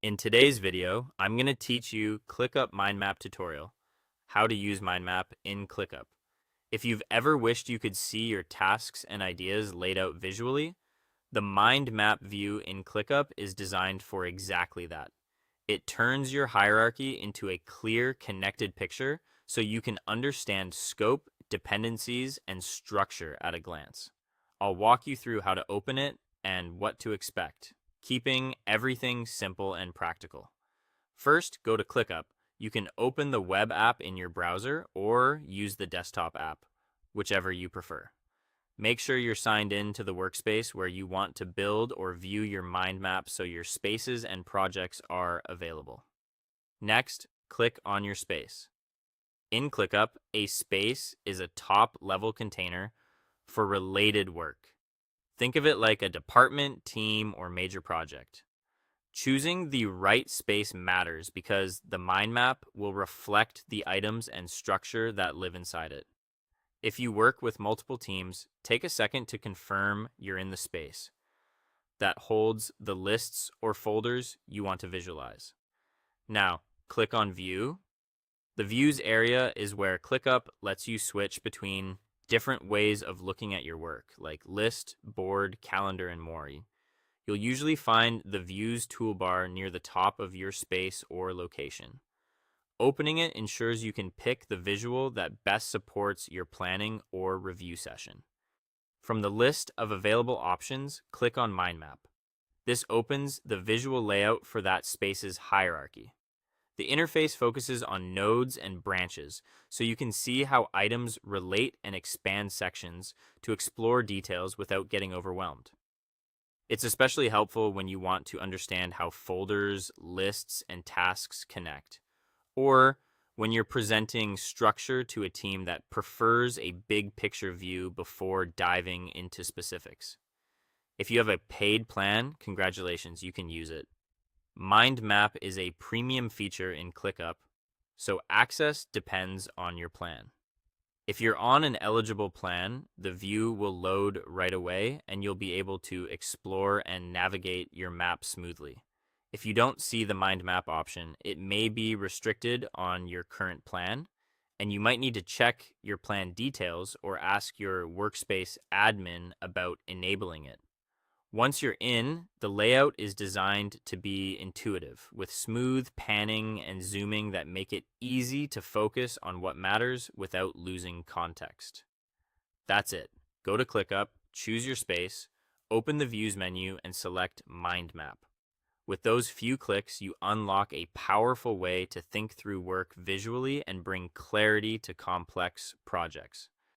In today's video, I'm going to teach you Clickup Mind Map tutorial, how to use mind map in Clickup. If you've ever wished you could see your tasks and ideas laid out visually, the mind map view in Clickup is designed for exactly that. It turns your hierarchy into a clear, connected picture so you can understand scope, dependencies, and structure at a glance. I'll walk you through how to open it and what to expect, keeping everything simple and practical. First, go to ClickUp. You can open the web app in your browser or use the desktop app, whichever you prefer. Make sure you're signed in to the workspace where you want to build or view your mind map so your spaces and projects are available. Next, click on your space. In ClickUp, a space is a top-level container for related work. Think of it like a department, team, or major project. Choosing the right space matters because the mind map will reflect the items and structure that live inside it. If you work with multiple teams, take a second to confirm you're in the space that holds the lists or folders you want to visualize. Now, click on View. The Views area is where ClickUp lets you switch between different ways of looking at your work, like list, board, calendar, and more. You'll usually find the Views toolbar near the top of your space or location. Opening it ensures you can pick the visual that best supports your planning or review session. From the list of available options, click on Mind Map. This opens the visual layout for that space's hierarchy. The interface focuses on nodes and branches, so you can see how items relate and expand sections to explore details without getting overwhelmed. It's especially helpful when you want to understand how folders, lists, and tasks connect, or when you're presenting structure to a team that prefers a big picture view before diving into specifics. If you have a paid plan, congratulations, you can use it. Mind Map is a premium feature in ClickUp, so access depends on your plan. If you're on an eligible plan, the view will load right away and you'll be able to explore and navigate your map smoothly. If you don't see the mind map option, it may be restricted on your current plan, and you might need to check your plan details or ask your workspace admin about enabling it. Once you're in, the layout is designed to be intuitive, with smooth panning and zooming that make it easy to focus on what matters without losing context. That's it. Go to ClickUp, choose your space, open the Views menu, and select Mind Map. With those few clicks, you unlock a powerful way to think through work visually and bring clarity to complex projects.